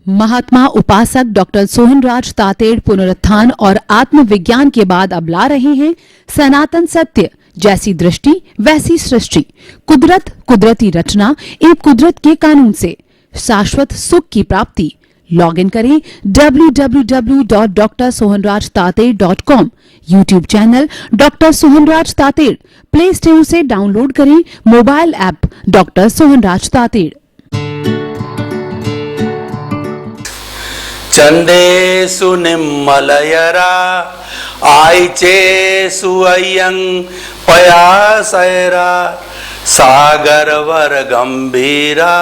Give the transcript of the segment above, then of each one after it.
महात्मा उपासक डॉक्टर सोहनराज तातेड़ पुनरुत्थान और आत्मविज्ञान के बाद अब ला रहे हैं सनातन सत्य, जैसी दृष्टि वैसी सृष्टि, कुदरत, कुदरती रचना एवं कुदरत के कानून से शाश्वत सुख की प्राप्ति। लॉग इन करें www.drsohanrajtater.com, YouTube channel doctor Sohanraj Tated, play store से डाउनलोड करें mobile app doctor Sohanraj Tated. चंदेसु निम्मलयरा आयचेसु अयं पयासैरा सागरवर गंभीरा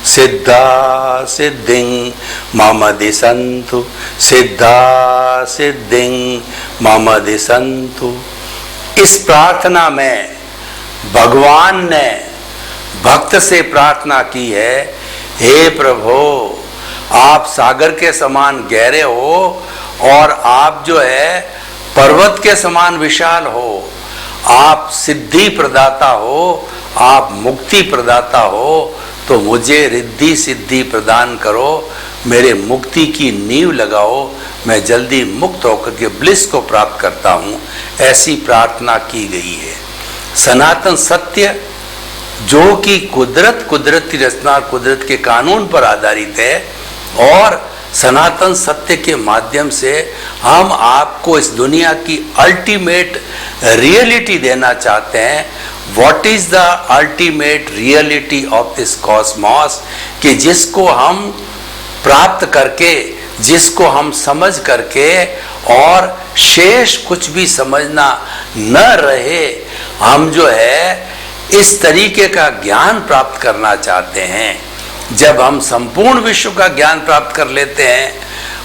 सिद्धा सिद्धिं मम दिशन्तु सिद्धा सिद्धिं मम दिशन्तु। इस प्रार्थना में भगवान ने भक्त से प्रार्थना की है, हे प्रभु, आप सागर के समान गहरे हो और आप जो है पर्वत के समान विशाल हो, आप सिद्धि प्रदाता हो, आप मुक्ति प्रदाता हो, तो मुझे रिद्धि सिद्धि प्रदान करो, मेरे मुक्ति की नींव लगाओ, मैं जल्दी मुक्त होकर के ब्लिस को प्राप्त करता हूँ। ऐसी प्रार्थना की गई है। सनातन सत्य जो कि कुदरत, कुदरती रचना, कुदरत के कानून पर आधारित है और सनातन सत्य के माध्यम से हम आपको इस दुनिया की अल्टीमेट रियलिटी देना चाहते हैं। What is the ultimate reality of this Cosmos, कि जिसको हम प्राप्त करके, जिसको हम समझ करके और शेष कुछ भी समझना न रहे, हम जो है इस तरीके का ज्ञान प्राप्त करना चाहते हैं। जब हम संपूर्ण विश्व का ज्ञान प्राप्त कर लेते हैं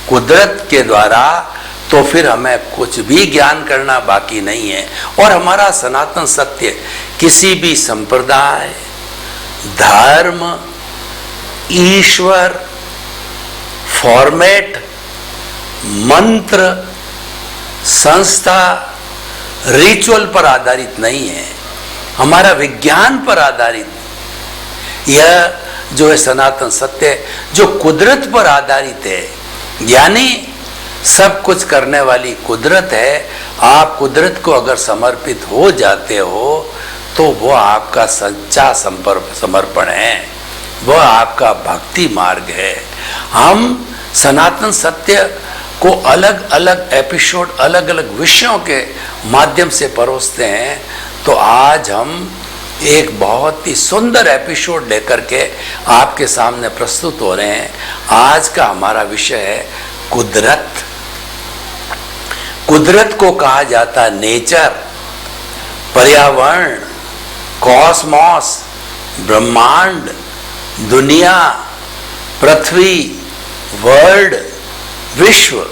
कुदरत के द्वारा, तो फिर हमें कुछ भी ज्ञान करना बाकी नहीं है। और हमारा सनातन सत्य किसी भी संप्रदाय, धर्म, ईश्वर, फॉर्मेट, मंत्र, संस्था, रिचुअल पर आधारित नहीं है, हमारा विज्ञान पर आधारित। यह जो है सनातन सत्य जो कुदरत पर आधारित है, यानी सब कुछ करने वाली कुदरत है। आप कुदरत को अगर समर्पित हो जाते हो तो वो आपका सच्चा समर्पण है, वह आपका भक्ति मार्ग है। हम सनातन सत्य को अलग अलग एपिसोड, अलग अलग विषयों के माध्यम से परोसते हैं। तो आज हम एक बहुत ही सुंदर एपिसोड लेकर के आपके सामने प्रस्तुत हो रहे हैं। आज का हमारा विषय है कुदरत। कुदरत को कहा जाता है नेचर, पर्यावरण, कॉस्मॉस, ब्रह्मांड, दुनिया, पृथ्वी, वर्ल्ड, विश्व,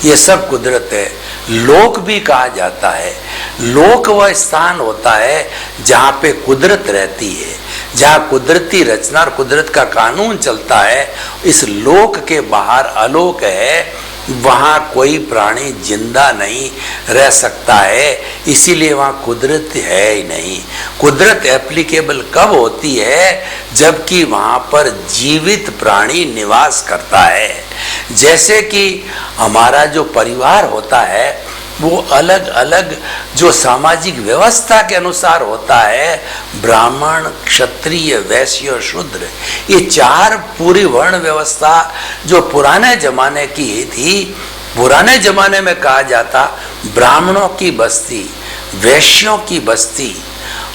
ये सब कुदरत है। लोक भी कहा जाता है। लोक वह स्थान होता है जहाँ पे कुदरत रहती है, जहाँ कुदरती रचना और कुदरत का कानून चलता है। इस लोक के बाहर अलोक है, वहाँ कोई प्राणी जिंदा नहीं रह सकता है, इसीलिए वहाँ कुदरत है ही नहीं। कुदरत एप्लीकेबल कब होती है? जबकि वहाँ पर जीवित प्राणी निवास करता है। जैसे कि हमारा जो परिवार होता है वो अलग अलग जो सामाजिक व्यवस्था के अनुसार होता है, ब्राह्मण, क्षत्रिय, वैश्य और शूद्र, ये चार पूरी वर्ण व्यवस्था जो पुराने जमाने की थी। पुराने जमाने में कहा जाता ब्राह्मणों की बस्ती, वैश्यों की बस्ती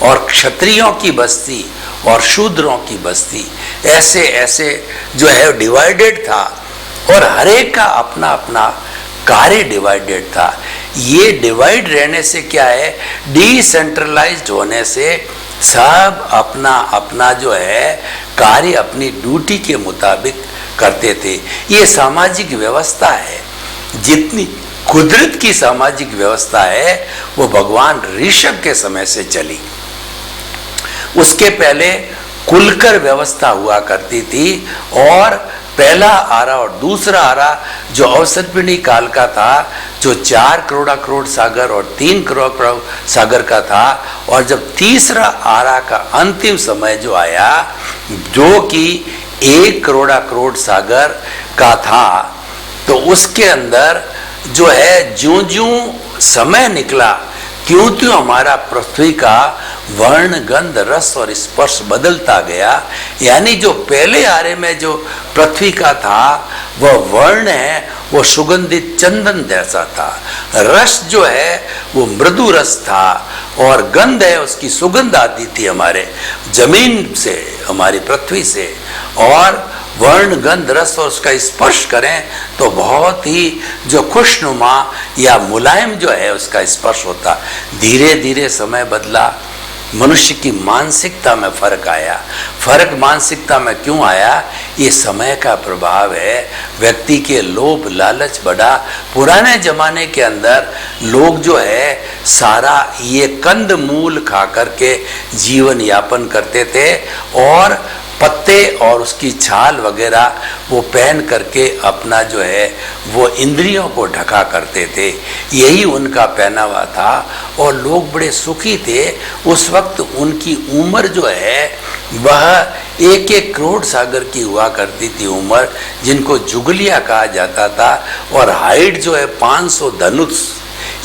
और क्षत्रियों की बस्ती और शूद्रों की बस्ती, ऐसे ऐसे जो है डिवाइडेड था और हर एक का अपना अपना कार्य डिवाइडेड था। ये डिवाइड रहने से क्या है, डिसेंट्रलाइज्ड होने से सब अपना अपना जो है कार्य अपनी ड्यूटी के मुताबिक करते थे। ये सामाजिक व्यवस्था है। जितनी कुदरत की सामाजिक व्यवस्था है वो भगवान ऋषभ के समय से चली। उसके पहले कुलकर व्यवस्था हुआ करती थी और पहला आरा और दूसरा आरा जो अवसर्पिणी काल का था, जो 4 करोड़ सागर और 3 करोड़ सागर का था, और जब तीसरा आरा का अंतिम समय जो आया, जो कि 1 करोड़ सागर का था, तो उसके अंदर जो है ज्यों ज्यों समय निकला त्यों त्यों हमारा पृथ्वी का वर्ण, गंध, रस और स्पर्श बदलता गया। यानी जो पहले आरे में जो पृथ्वी का था वह वर्ण है, वो सुगंधित चंदन जैसा था। रस जो है वो मृदु रस था, और गंध है उसकी सुगंध आती थी हमारे जमीन से, हमारी पृथ्वी से। और वर्ण, गंध, रस और उसका स्पर्श करें तो बहुत ही जो खुशनुमा या मुलायम जो है उसका स्पर्श होता। धीरे धीरे समय बदला, मनुष्य की मानसिकता में फर्क आया। फर्क मानसिकता में क्यों आया? ये समय का प्रभाव है। व्यक्ति के लोभ लालच बढ़ा। पुराने जमाने के अंदर लोग जो है सारा ये कंद मूल खा करके जीवन यापन करते थे, और पत्ते और उसकी छाल वगैरह वो पहन करके अपना जो है वो इंद्रियों को ढका करते थे। यही उनका पहनावा था, और लोग बड़े सुखी थे। उस वक्त उनकी उम्र जो है वह 1 करोड़ सागर की हुआ करती थी उम्र, जिनको जुगलिया कहा जाता था। और हाइट जो है 500 धनुष,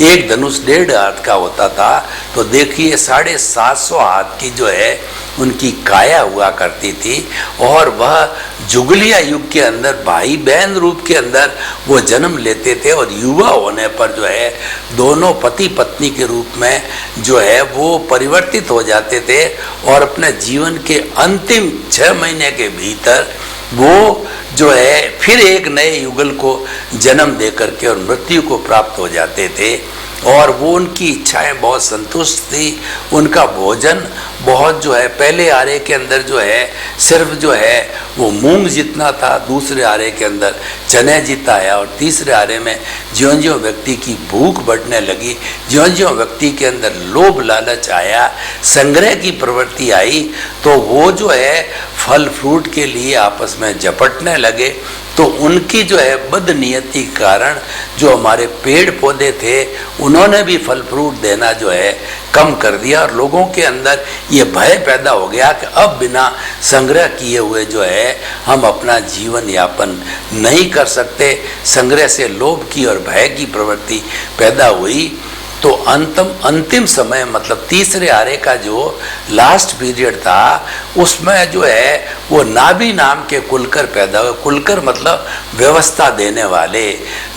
एक धनुष 1.5 हाथ का होता था। तो देखिए 750 हाथ की जो है उनकी काया हुआ करती थी। और वह जुगलिया युग के अंदर भाई बहन रूप के अंदर वो जन्म लेते थे, और युवा होने पर जो है दोनों पति पत्नी के रूप में जो है वो परिवर्तित हो जाते थे, और अपने जीवन के अंतिम 6 महीने के भीतर वो जो है फिर एक नए युगल को जन्म दे करके और मृत्यु को प्राप्त हो जाते थे। और वो उनकी इच्छाएं बहुत संतुष्ट थी। उनका भोजन बहुत जो है पहले आरे के अंदर जो है सिर्फ जो है वो मूंग जितना था, दूसरे आरे के अंदर चने जितना आया, और तीसरे आरे में ज्यों ज्यों व्यक्ति की भूख बढ़ने लगी, ज्यों ज्यों व्यक्ति के अंदर लोभ लालच आया, संग्रह की प्रवृत्ति आई, तो वो जो है फल फ्रूट के लिए आपस में झपटने लगे। तो उनकी जो है बदनीयति के कारण जो हमारे पेड़ पौधे थे उन्होंने भी फल फ्रूट देना जो है कम कर दिया, और लोगों के अंदर ये भय पैदा हो गया कि अब बिना संग्रह किए हुए जो है हम अपना जीवन यापन नहीं कर सकते। संग्रह से लोभ की और भय की प्रवृत्ति पैदा हुई। तो अंतिम समय मतलब तीसरे आरे का जो लास्ट पीरियड था उसमें जो है वो नाभि नाम के कुलकर पैदा हुए। कुलकर मतलब व्यवस्था देने वाले।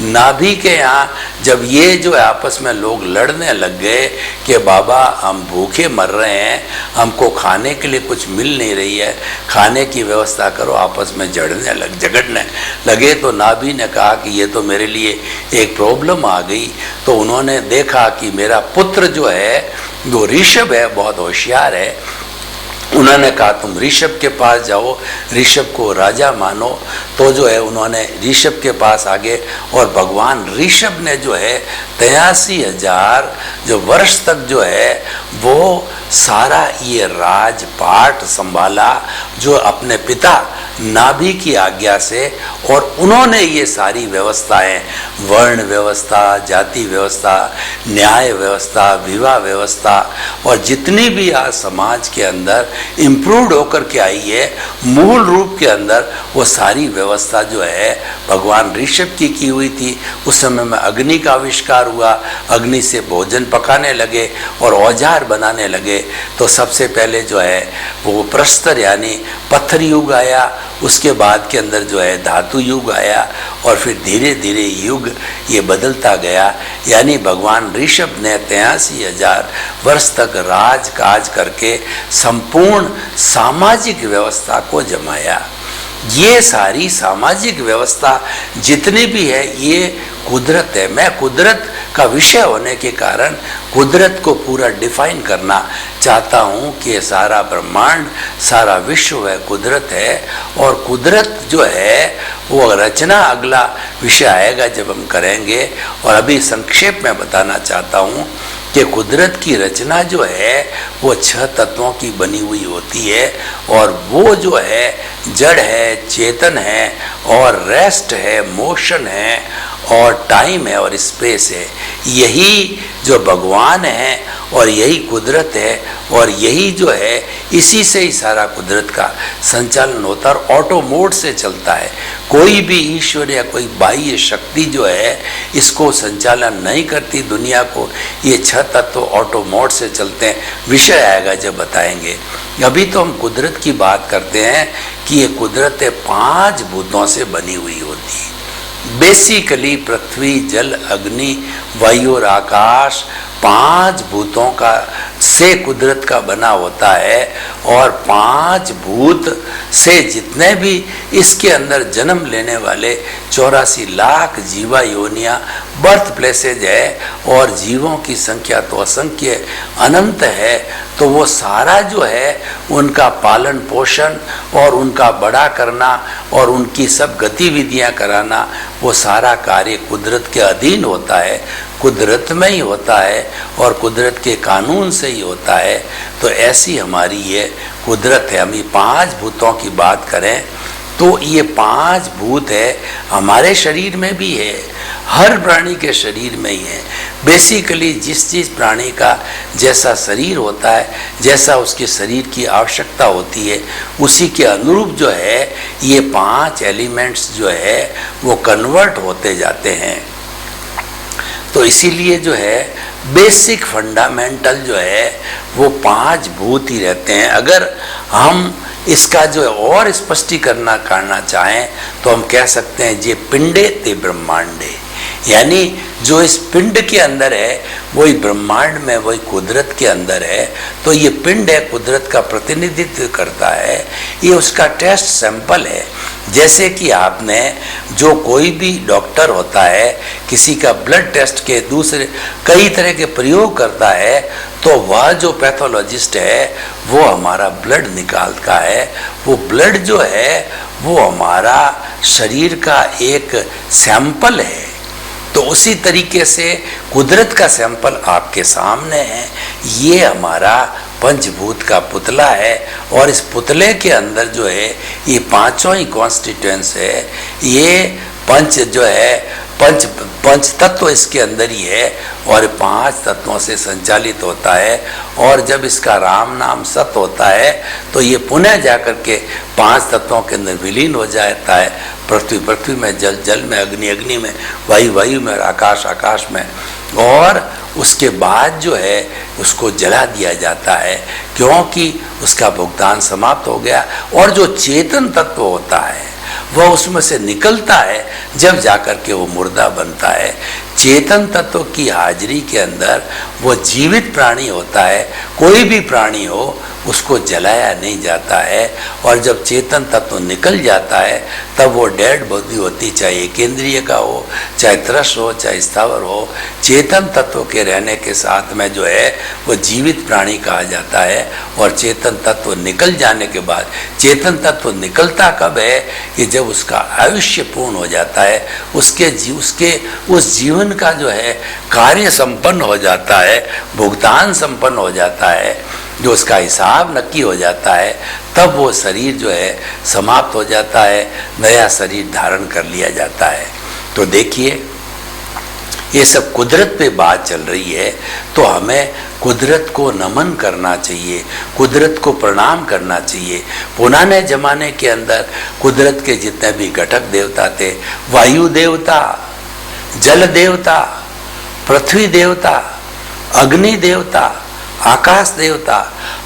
नाभि के यहाँ जब ये जो है आपस में लोग लड़ने लग गए कि बाबा हम भूखे मर रहे हैं, हमको खाने के लिए कुछ मिल नहीं रही है, खाने की व्यवस्था करो, आपस में झगड़ने लगे। तो नाभि ने कहा कि ये तो मेरे लिए एक प्रॉब्लम आ गई। तो उन्होंने देखा कि मेरा पुत्र जो है वो ऋषभ है, बहुत होशियार है। उन्होंने कहा तुम ऋषभ के पास जाओ, ऋषभ को राजा मानो। तो जो है उन्होंने ऋषभ के पास आगे, और भगवान ऋषभ ने जो है 83,000 जो वर्ष तक जो है वो सारा ये राजपाट संभाला, जो अपने पिता नाभि की आज्ञा से। और उन्होंने ये सारी व्यवस्थाएं, वर्ण व्यवस्था, जाति व्यवस्था, न्याय व्यवस्था, विवाह व्यवस्था, और जितनी भी आज समाज के अंदर इम्प्रूव्ड होकर के आई है मूल रूप के अंदर, वो सारी व्यवस्था जो है भगवान ऋषभ की हुई थी। उस समय में अग्नि का आविष्कार हुआ, अग्नि से भोजन पकाने लगे और औजार बनाने लगे। तो सबसे पहले जो है वो प्रस्तर यानी पत्थर युग आया, उसके बाद के अंदर जो है धातु युग आया, और फिर धीरे धीरे युग ये बदलता गया। यानी भगवान ऋषभ ने 83,000 वर्ष तक राज काज करके संपूर्ण सामाजिक व्यवस्था को जमाया। ये सारी सामाजिक व्यवस्था जितनी भी है ये कुदरत है। मैं कुदरत का विषय होने के कारण कुदरत को पूरा डिफाइन करना चाहता हूँ कि सारा ब्रह्मांड, सारा विश्व है कुदरत है। और कुदरत जो है वो रचना अगला विषय आएगा जब हम करेंगे। और अभी संक्षेप में बताना चाहता हूँ कि कुदरत की रचना जो है वो 6 तत्वों की बनी हुई होती है, और वो जो है जड़ है, चेतन है, और रेस्ट है, मोशन है, और टाइम है, और स्पेस है। यही जो भगवान है और यही कुदरत है और यही जो है इसी से ही सारा कुदरत का संचालन होता है और ऑटो मोड से चलता है। कोई भी ईश्वर या कोई बाह्य शक्ति जो है इसको संचालन नहीं करती दुनिया को। ये 6 तत्व ऑटो मोड से चलते हैं। विषय आएगा जब बताएंगे। अभी तो हम कुदरत की बात करते हैं कि ये कुदरत 5 भूतों से बनी हुई होती है। बेसिकली पृथ्वी, जल, अग्नि, वायु और आकाश 5 भूतों का से कुदरत का बना होता है और 5 भूत से जितने भी इसके अंदर जन्म लेने वाले 84 लाख जीवा योनियां बर्थ प्लेसेज है और जीवों की संख्या तो असंख्य अनंत है। तो वो सारा जो है उनका पालन पोषण और उनका बड़ा करना और उनकी सब गतिविधियां कराना, वो सारा कार्य कुदरत के अधीन होता है, कुदरत में ही होता है और कुदरत के कानून से ही होता है। तो ऐसी हमारी ये कुदरत है। हम ये 5 भूतों की बात करें तो ये 5 भूत है, हमारे शरीर में भी है, हर प्राणी के शरीर में ही है। बेसिकली जिस प्राणी का जैसा शरीर होता है, जैसा उसके शरीर की आवश्यकता होती है, उसी के अनुरूप जो है ये 5 एलिमेंट्स जो है वो कन्वर्ट होते जाते हैं। तो इसीलिए जो है बेसिक फंडामेंटल जो है वो 5 भूत ही रहते हैं। अगर हम इसका जो है और स्पष्टीकरण करना चाहें तो हम कह सकते हैं ये पिंडे ते ब्रह्मांडे, यानी जो इस पिंड के अंदर है वही ब्रह्मांड में, वही कुदरत के अंदर है। तो ये पिंड है, कुदरत का प्रतिनिधित्व करता है, ये उसका टेस्ट सैंपल है। जैसे कि आपने जो कोई भी डॉक्टर होता है किसी का ब्लड टेस्ट के दूसरे कई तरह के प्रयोग करता है, तो वह जो पैथोलॉजिस्ट है वो हमारा ब्लड निकालता है। वो ब्लड जो है वो हमारा शरीर का एक सैंपल है। तो उसी तरीके से कुदरत का सैंपल आपके सामने है। ये हमारा पंचभूत का पुतला है और इस पुतले के अंदर जो है ये 5 ही कॉन्स्टिट्यूएंट्स है। ये पंच जो है पंच तत्व इसके अंदर ही है और 5 तत्वों से संचालित होता है। और जब इसका राम नाम सत होता है तो ये पुनः जाकर के 5 तत्वों के अंदर विलीन हो जाता है। पृथ्वी में, जल में, अग्नि में, वायु में और आकाश में। और उसके बाद जो है उसको जला दिया जाता है क्योंकि उसका भुगतान समाप्त हो गया। और जो चेतन तत्व होता है वह उसमें से निकलता है जब जाकर के वो मुर्दा बनता है। चेतन तत्व की हाजिरी के अंदर वो जीवित प्राणी होता है। कोई भी प्राणी हो उसको जलाया नहीं जाता है और जब चेतन तत्व निकल जाता है तब वो डेड बॉडी होती, चाहे केंद्रीय का हो, चाहे त्रस हो, चाहे स्थावर हो। चेतन तत्व के रहने के साथ में जो है वो जीवित प्राणी कहा जाता है। और चेतन तत्व निकल जाने के बाद, चेतन तत्व निकलता कब है कि जब उसका आयुष्य पूर्ण हो जाता है, उसके उस जीवन का जो है कार्य संपन्न हो जाता है, भुगतान संपन्न हो जाता है, जो उसका हिसाब नक्की हो जाता है, तब वो शरीर जो है समाप्त हो जाता है, नया शरीर धारण कर लिया जाता है। तो देखिए ये सब कुदरत पे बात चल रही है, तो हमें कुदरत को नमन करना चाहिए, कुदरत को प्रणाम करना चाहिए। पुराने जमाने के अंदर कुदरत के जितने भी घटक देवता थे, वायु देवता, जल देवता, पृथ्वी देवता, अग्नि देवता, आकाश देवता,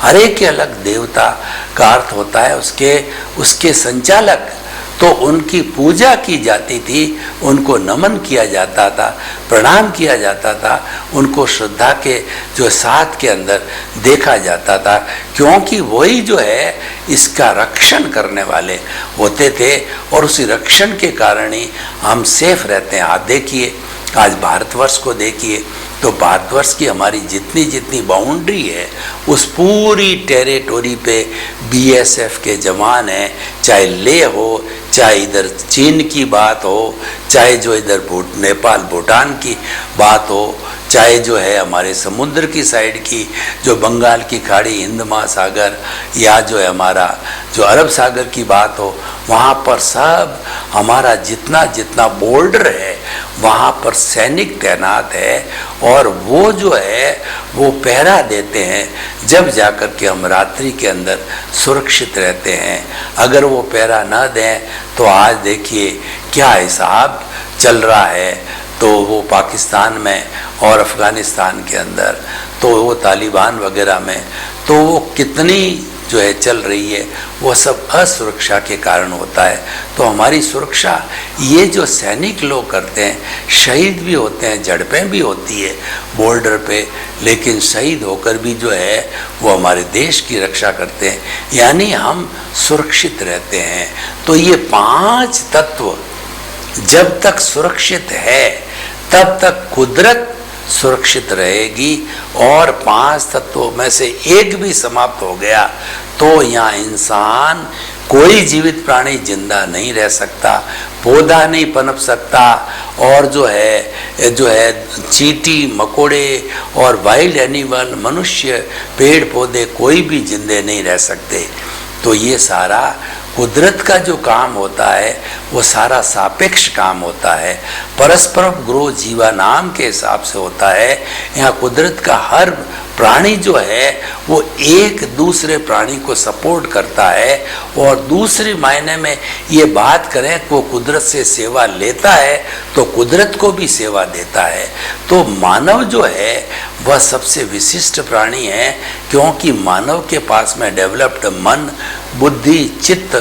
हर एक के अलग देवता का अर्थ होता है उसके संचालक। तो उनकी पूजा की जाती थी, उनको नमन किया जाता था, प्रणाम किया जाता था, उनको श्रद्धा के जो साथ के अंदर देखा जाता था, क्योंकि वही जो है इसका रक्षण करने वाले होते थे और उसी रक्षण के कारण ही हम सेफ रहते हैं। आप देखिए आज भारतवर्ष को देखिए, तो भारतवर्ष की हमारी जितनी बाउंड्री है उस पूरी टेरिटोरी पे बीएसएफ के जवान हैं। चाहे लेह हो, चाहे इधर चीन की बात हो, चाहे जो इधर नेपाल भूटान की बात हो, चाहे जो है हमारे समुद्र की साइड की जो बंगाल की खाड़ी, हिंद महासागर, या जो है हमारा जो अरब सागर की बात हो, वहाँ पर सब हमारा जितना बॉर्डर है वहाँ पर सैनिक तैनात है और वो जो है वो पहरा देते हैं, जब जाकर के हम रात्रि के अंदर सुरक्षित रहते हैं। अगर वो पहरा न दें तो आज देखिए क्या हिसाब चल रहा है, तो वो पाकिस्तान में और अफ़गानिस्तान के अंदर, तो वो तालिबान वगैरह में, तो वो कितनी जो है चल रही है, वो सब असुरक्षा के कारण होता है। तो हमारी सुरक्षा ये जो सैनिक लोग करते हैं, शहीद भी होते हैं, झड़पें भी होती है बॉर्डर पे, लेकिन शहीद होकर भी जो है वो हमारे देश की रक्षा करते हैं, यानी हम सुरक्षित रहते हैं। तो ये 5 तत्व जब तक सुरक्षित है तब तक कुदरत सुरक्षित रहेगी, और 5 तत्वों में से एक भी समाप्त हो गया तो यहाँ इंसान, कोई जीवित प्राणी जिंदा नहीं रह सकता, पौधा नहीं पनप सकता, और जो है चींटी मकोड़े और वाइल्ड एनिमल, मनुष्य, पेड़ पौधे, कोई भी जिंदे नहीं रह सकते। तो ये सारा कुदरत का जो काम होता है वो सारा सापेक्ष काम होता है, परस्पर ग्रो जीवा नाम के हिसाब से होता है। यहाँ कुदरत का हर प्राणी जो है वो एक दूसरे प्राणी को सपोर्ट करता है, और दूसरे मायने में ये बात करें कि वो कुदरत से सेवा लेता है तो कुदरत को भी सेवा देता है। तो मानव जो है वह सबसे विशिष्ट प्राणी है, क्योंकि मानव के पास में डेवलप्ड मन, बुद्धि, चित्त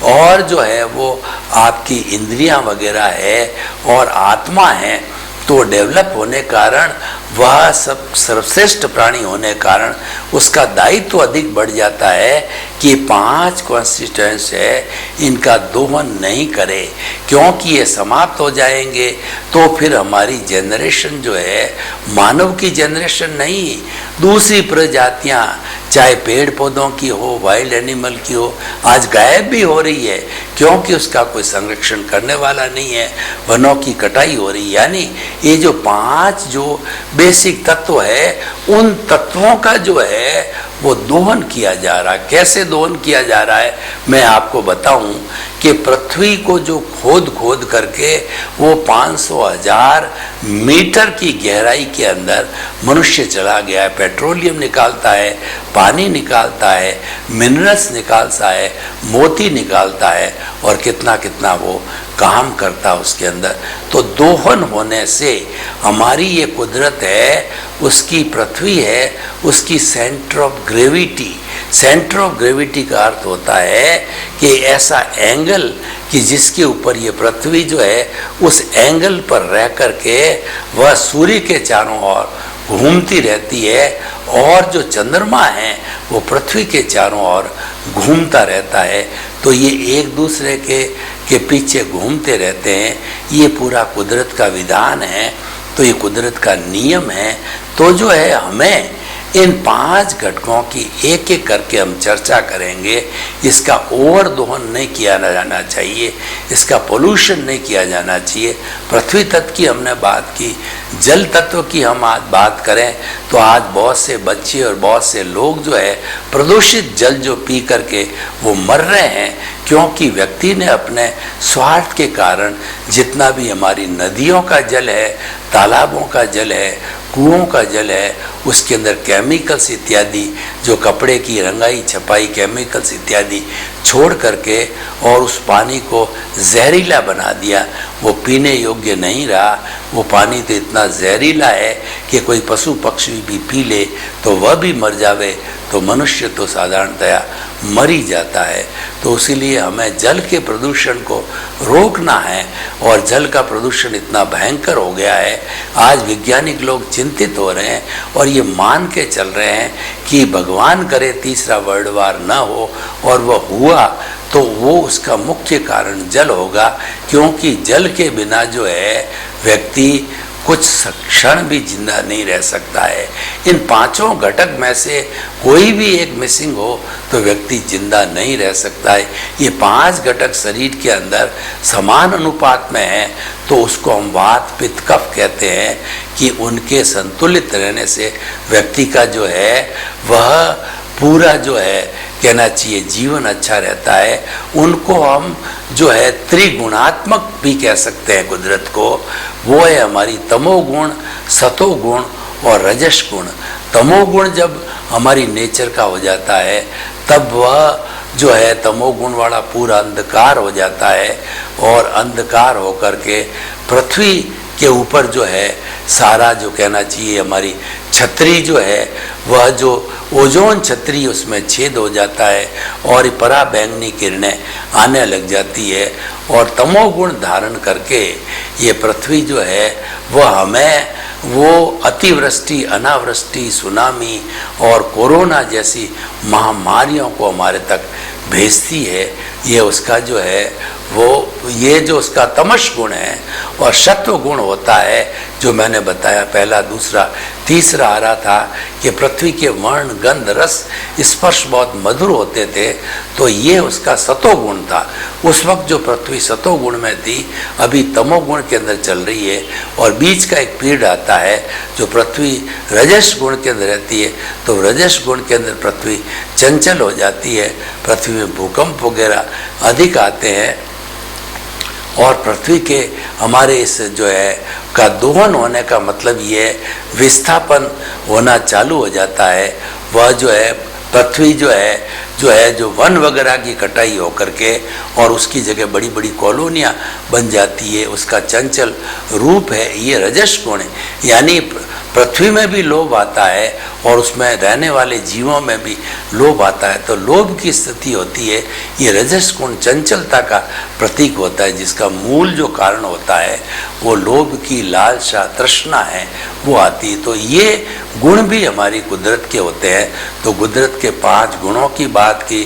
और जो है वो आपकी इंद्रियां वगैरह है और आत्मा है। तो डेवलप होने कारण वह सब सर्वश्रेष्ठ प्राणी होने कारण उसका दायित्व अधिक बढ़ जाता है कि 5 कॉन्स्टिट्यूएंट्स है, इनका दोहन नहीं करे, क्योंकि ये समाप्त हो जाएंगे तो फिर हमारी जनरेशन जो है मानव की जनरेशन नहीं, दूसरी प्रजातियां, चाहे पेड़ पौधों की हो, वाइल्ड एनिमल की हो, आज गायब भी हो रही है, क्योंकि उसका कोई संरक्षण करने वाला नहीं है, वनों की कटाई हो रही है। यानी ये जो 5 जो बेसिक तत्व है, उन तत्वों का जो है वो दोहन किया जा रहा है। कैसे दोहन किया जा रहा है मैं आपको बताऊं कि पृथ्वी को जो खोद करके वो 500,000 मीटर की गहराई के अंदर मनुष्य चला गया है, पेट्रोलियम निकालता है, पानी निकालता है, मिनरल्स निकालता है, मोती निकालता है, और कितना कितना वो काम करता उसके अंदर। तो दोहन होने से हमारी ये कुदरत है, उसकी पृथ्वी है, उसकी centre of gravity, centre of gravity का अर्थ होता है कि ऐसा एंगल कि जिसके ऊपर ये पृथ्वी जो है उस एंगल पर रह करके वह सूर्य के चारों ओर घूमती रहती है, और जो चंद्रमा है वो पृथ्वी के चारों ओर घूमता रहता है। तो ये एक दूसरे के पीछे घूमते रहते हैं। ये पूरा कुदरत का विधान है, तो ये कुदरत का नियम है। तो जो है हमें इन 5 घटकों की एक एक करके हम चर्चा करेंगे। इसका ओवर दोहन नहीं किया जाना चाहिए, इसका पोल्यूशन नहीं किया जाना चाहिए। पृथ्वी तत्व की हमने बात की, जल तत्व की हम आज बात करें तो आज बहुत से बच्चे और बहुत से लोग जो है प्रदूषित जल जो पी करके वो मर रहे हैं, क्योंकि व्यक्ति ने अपने स्वार्थ के कारण जितना भी हमारी नदियों का जल है, तालाबों का जल है, कुओं का जल है, उसके अंदर केमिकल्स इत्यादि, जो कपड़े की रंगाई छपाई केमिकल्स इत्यादि छोड़ करके और उस पानी को जहरीला बना दिया। वो पीने योग्य नहीं रहा। वो पानी तो इतना जहरीला है कि कोई पशु पक्षी भी पी ले तो वह भी मर जावे, तो मनुष्य तो साधारणतया मर ही जाता है। तो इसीलिए हमें जल के प्रदूषण को रोकना है, और जल का प्रदूषण इतना भयंकर हो गया है, आज वैज्ञानिक लोग चिंतित हो रहे हैं और ये मान के चल रहे हैं कि भगवान करे तीसरा वर्ल्ड वार न हो, और वह हुआ तो वो उसका मुख्य कारण जल होगा, क्योंकि जल के बिना जो है व्यक्ति कुछ क्षण भी जिंदा नहीं रह सकता है। इन 5 घटक में से कोई भी एक मिसिंग हो तो व्यक्ति जिंदा नहीं रह सकता है। ये 5 घटक शरीर के अंदर समान अनुपात में है, तो उसको हम वात पित्त कफ कहते हैं कि उनके संतुलित रहने से व्यक्ति का जो है वह पूरा जो है कहना चाहिए जीवन अच्छा रहता है, उनको हम जो है त्रिगुणात्मक भी कह सकते हैं कुदरत को। वो है हमारी तमोगुण, सतोगुण और रजस गुण। तमोगुण जब हमारी नेचर का हो जाता है तब वह जो है तमोगुण वाला पूरा अंधकार हो जाता है, और अंधकार होकर के पृथ्वी के ऊपर जो है सारा जो कहना चाहिए हमारी छतरी जो है, वह जो ओजोन छतरी उसमें छेद हो जाता है और परा बैंगनी किरणें आने लग जाती है, और तमोगुण धारण करके ये पृथ्वी जो है वह हमें वो अतिवृष्टि, अनावृष्टि, सुनामी और कोरोना जैसी महामारियों को हमारे तक भेजती है। ये उसका जो है वो ये जो उसका तमस गुण है, और सत्व गुण होता है जो मैंने बताया पहला, दूसरा, तीसरा आ रहा था कि पृथ्वी के वर्ण, गंध, रस, स्पर्श बहुत मधुर होते थे, तो ये उसका सतोगुण था। उस वक्त जो पृथ्वी सतोगुण में थी, अभी तमोगुण के अंदर चल रही है, और बीच का एक पीरियड आता है जो पृथ्वी रजस गुण के अंदर रहती है। तो रजस गुण के अंदर पृथ्वी चंचल हो जाती है, पृथ्वी में भूकंप वगैरह अधिक आते हैं, और पृथ्वी के हमारे इस जो है का दोहन होने का मतलब ये विस्थापन होना चालू हो जाता है। वह जो है पृथ्वी जो वन वगैरह की कटाई होकर के और उसकी जगह बड़ी बड़ी कॉलोनियाँ बन जाती है, उसका चंचल रूप है, ये रजस गुण है। यानी पृथ्वी में भी लोभ आता है और उसमें रहने वाले जीवों में भी लोभ आता है, तो लोभ की स्थिति होती है। ये रजस गुण चंचलता का प्रतीक होता है, जिसका मूल जो कारण होता है वो लोभ की लालसा, तृष्णा है, वो आती है। तो ये गुण भी हमारी कुदरत के होते हैं। तो कुदरत के 5 गुणों की बात की,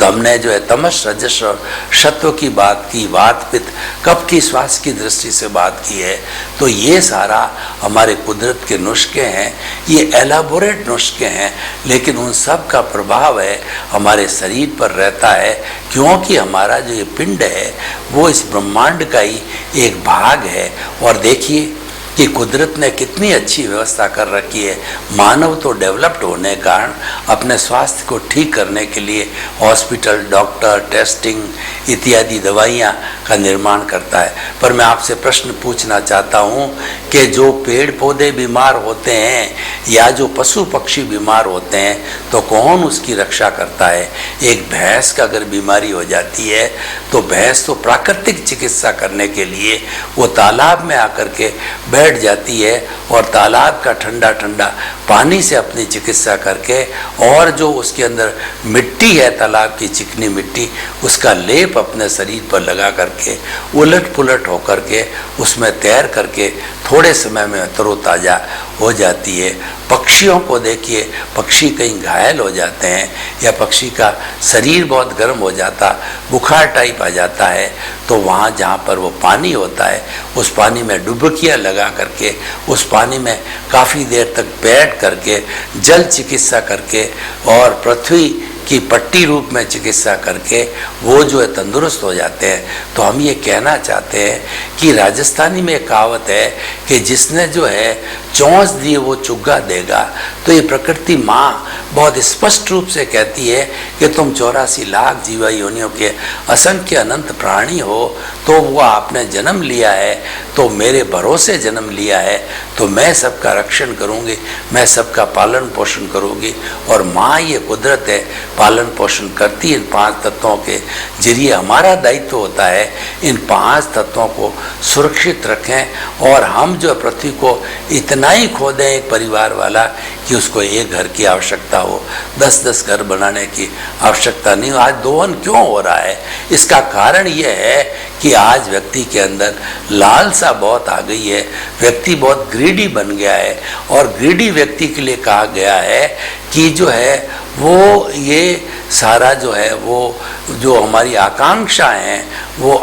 हमने जो है तमस, रजस और सत्व की बात की, वात, पित्त, कफ की, श्वास की दृष्टि से बात की है। तो ये सारा हमारे कुदरत के नुस्खे हैं, ये एलाबोरेट नुस्खे हैं, लेकिन उन सब का प्रभाव है हमारे शरीर पर रहता है, क्योंकि हमारा जो ये पिंड है वो इस ब्रह्मांड का ही एक भाग है। और देखिए कि कुदरत ने कितनी अच्छी व्यवस्था कर रखी है। मानव तो डेवलप्ड होने के कारण अपने स्वास्थ्य को ठीक करने के लिए हॉस्पिटल, डॉक्टर, टेस्टिंग इत्यादि दवाइयाँ का निर्माण करता है। पर मैं आपसे प्रश्न पूछना चाहता हूँ कि जो पेड़ पौधे बीमार होते हैं या जो पशु पक्षी बीमार होते हैं, तो कौन उसकी रक्षा करता है? एक भैंस का अगर बीमारी हो जाती है तो भैंस तो प्राकृतिक चिकित्सा करने के लिए वो तालाब में आकर के बैठ जाती है और तालाब का ठंडा ठंडा पानी से अपनी चिकित्सा करके, और जो उसके अंदर मिट्टी है, तालाब की चिकनी मिट्टी, उसका लेप अपने शरीर पर लगा करके उलट पुलट होकर के उसमें तैर करके थोड़े समय में तरोताज़ा हो जाती है। पक्षियों को देखिए, पक्षी कहीं घायल हो जाते हैं या पक्षी का शरीर बहुत गर्म हो जाता, बुखार टाइप आ जाता है, तो वहाँ जहाँ पर वो पानी होता है उस पानी में डुबकियाँ लगा करके उस पानी में काफ़ी देर तक बैठ करके जल चिकित्सा करके और पृथ्वी की पट्टी रूप में चिकित्सा करके वो जो है तंदुरुस्त हो जाते हैं। तो हम ये कहना चाहते हैं कि राजस्थानी में एक कहावत है कि जिसने जो है चौंस दिए वो चुग्गा देगा। तो ये प्रकृति माँ बहुत स्पष्ट रूप से कहती है कि तुम 84 लाख जीवा योनियों के असंख्य अनंत प्राणी हो, तो वो आपने जन्म लिया है, तो मेरे भरोसे जन्म लिया है, तो मैं सबका रक्षण करूँगी, मैं सबका पालन पोषण करूँगी। और माँ ये कुदरत है, पालन पोषण करती है इन 5 तत्वों के जरिए। हमारा दायित्व होता है इन 5 तत्वों को सुरक्षित रखें, और हम जो पृथ्वी को इतना ही खो दें एक परिवार वाला कि उसको एक घर की आवश्यकता हो, 10-10 घर बनाने की आवश्यकता नहीं हो। आज दोहन क्यों हो रहा है? इसका कारण यह है कि आज व्यक्ति के अंदर लालसा बहुत आ गई है, व्यक्ति बहुत ग्रीडी बन गया है, और ग्रीडी व्यक्ति के लिए कहा गया है कि जो है वो ये सारा जो है वो जो हमारी आकांक्षा है वो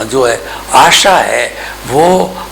जो है आशा है वो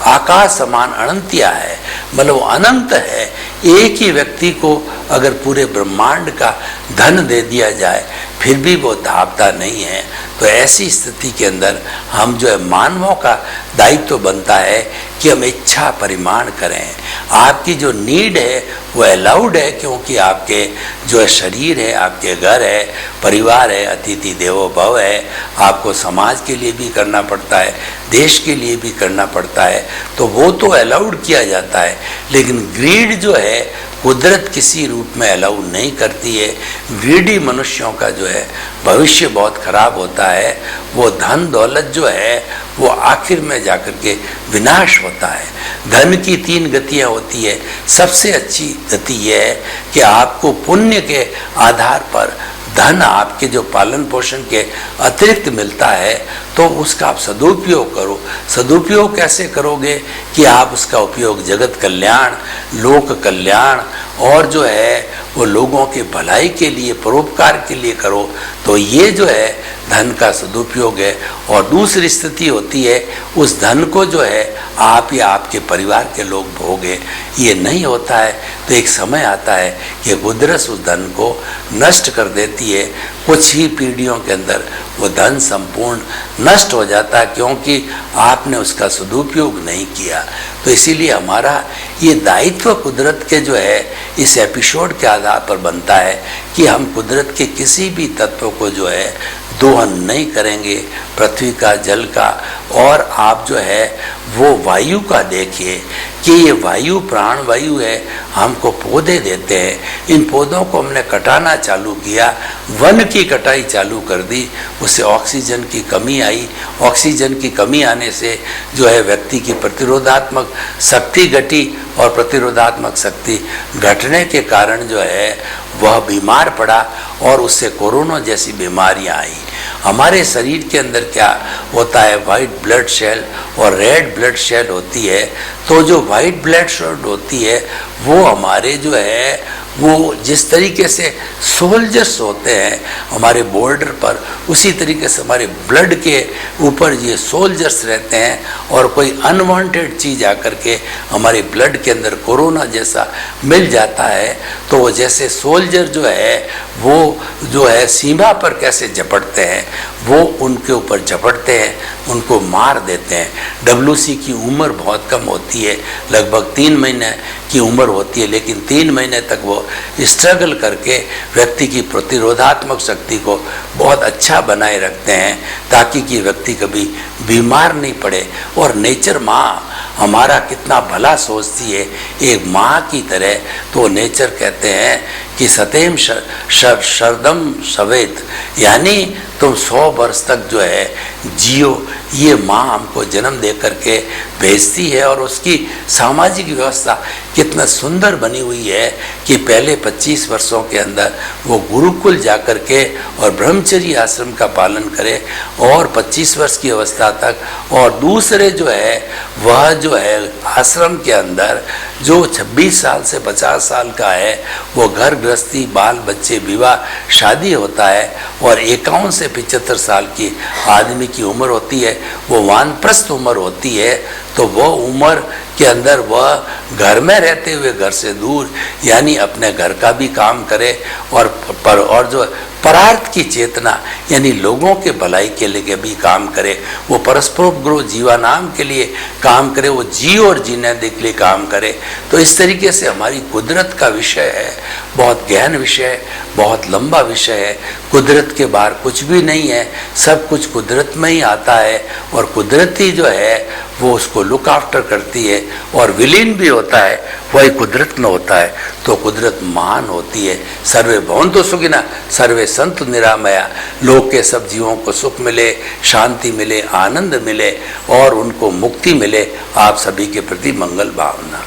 आकाश समान अनंतिया है, मतलब वो अनंत है। एक ही व्यक्ति को अगर पूरे ब्रह्मांड का धन दे दिया जाए, फिर भी वो धापता नहीं है, तो ऐसी स्थिति के अंदर हम जो है मानवों का दायित्व बनता है कि हम इच्छा परिमाण करें। आपकी जो नीड है वो अलाउड है, क्योंकि आपके जो है शरीर है, आपके घर है, परिवार है, अतिथि देवो भव है, आपको समाज के लिए भी करना पड़ता है, देश के लिए भी करना पड़ता है, तो वो तो अलाउड किया जाता है। लेकिन ग्रीड जो है कुदरत किसी रूप में अलाउ नहीं करती है। ग्रीडी मनुष्यों का जो है भविष्य बहुत खराब होता है। वो धन दौलत जो है वो आखिर में जाकर के विनाश होता है। धन की 3 गतियाँ होती है। सबसे अच्छी गति यह है कि आपको पुण्य के आधार पर धन आपके जो पालन पोषण के अतिरिक्त मिलता है, तो उसका आप सदुपयोग करो। सदुपयोग कैसे करोगे कि आप उसका उपयोग जगत कल्याण, लोक कल्याण और जो है वो लोगों के भलाई के लिए, परोपकार के लिए करो, तो ये जो है धन का सदुपयोग है। और दूसरी स्थिति होती है उस धन को जो है आप या आपके परिवार के लोग भोगे। ये नहीं होता है तो एक समय आता है कि कुदरत उस धन को नष्ट कर देती है। कुछ ही पीढ़ियों के अंदर वो धन संपूर्ण नष्ट हो जाता है, क्योंकि आपने उसका सदुपयोग नहीं किया। तो इसीलिए हमारा ये दायित्व कुदरत के जो है इस एपिसोड के आधार पर बनता है कि हम कुदरत के किसी भी तत्व को जो है दोहन नहीं करेंगे, पृथ्वी का, जल का, और आप जो है वो वायु का देखिए कि ये वायु प्राण वायु है, हमको पौधे देते हैं। इन पौधों को हमने कटाना चालू किया, वन की कटाई चालू कर दी, उससे ऑक्सीजन की कमी आई। ऑक्सीजन की कमी आने से जो है व्यक्ति की प्रतिरोधात्मक शक्ति घटी, और प्रतिरोधात्मक शक्ति घटने के कारण जो है वह बीमार पड़ा और उससे कोरोना जैसी बीमारियां आई। हमारे शरीर के अंदर क्या होता है, वाइट ब्लड सेल और रेड ब्लड सेल होती है। तो जो वाइट ब्लड सेल होती है वो हमारे जो है वो जिस तरीके से सोल्जर्स होते हैं हमारे बॉर्डर पर, उसी तरीके से हमारे ब्लड के ऊपर ये सोल्जर्स रहते हैं। और कोई अनवांटेड चीज़ आकर के हमारे ब्लड के अंदर कोरोना जैसा मिल जाता है, तो वो जैसे सोल्जर जो है वो जो है सीमा पर कैसे झपटते हैं, वो उनके ऊपर झपटते हैं, उनको मार देते हैं। WC की उम्र बहुत कम होती है, लगभग 3 महीने की उम्र होती है, लेकिन 3 महीने तक वो स्ट्रगल करके व्यक्ति की प्रतिरोधात्मक शक्ति को बहुत अच्छा बनाए रखते हैं, ताकि कि व्यक्ति कभी बीमार नहीं पड़े। और नेचर माँ हमारा कितना भला सोचती है, एक माँ की तरह। तो नेचर कहते हैं कि सतेम शरदम सवेत, यानी तुम 100 वर्ष तक जो है जियो। ये माँ हमको जन्म दे करके भेजती है, और उसकी सामाजिक व्यवस्था कितना सुंदर बनी हुई है कि पहले 25 वर्षों के अंदर वो गुरुकुल जा कर के और ब्रह्मचर्य आश्रम का पालन करे, और 25 वर्ष की अवस्था तक। और दूसरे जो है वह जो है आश्रम के अंदर जो 26 साल से 50 साल का है वो घर गृहस्थी, बाल बच्चे, विवाह, शादी होता है। और 51 से 75 साल की आदमी की उम्र होती है, वो वानप्रस्थ उम्र होती है। तो वो उम्र के अंदर वह घर में रहते हुए घर से दूर, यानी अपने घर का भी काम करे, और जो परार्थ की चेतना यानी लोगों के भलाई के लिए भी काम करे, वो परस्परोपग्रह जीवानाम के लिए काम करे, वो जी और जीने के लिए काम करे। तो इस तरीके से हमारी कुदरत का विषय है, बहुत गहन विषय है, बहुत लंबा विषय है। कुदरत के बाहर कुछ भी नहीं है, सब कुछ कुदरत में ही आता है, और कुदरत ही जो है वो उसको लुक आफ्टर करती है, और विलीन भी होता है, वही कुदरत में होता है। तो कुदरत महान होती है। सर्वे भवन्तु सुखिनः, सर्वे सन्तु निरामया। लोक के सब जीवों को सुख मिले, शांति मिले, आनंद मिले, और उनको मुक्ति मिले। आप सभी के प्रति मंगल भावना।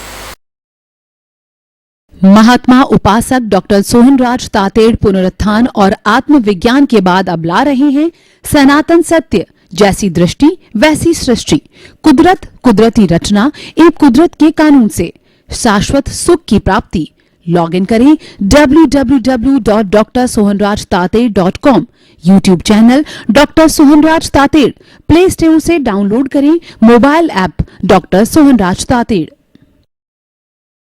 महात्मा उपासक डॉक्टर सोहनराज तातेड़ पुनरुत्थान और आत्मविज्ञान के बाद अब ला रहे हैं सनातन सत्य, जैसी दृष्टि वैसी सृष्टि, कुदरत, कुदरती रचना एवं कुदरत के कानून से शाश्वत सुख की प्राप्ति। लॉग इन करें www.drsohanrajtater.com, YouTube channel doctor Sohanraj Tated, play store से डाउनलोड करें mobile app doctor Sohanraj Tated.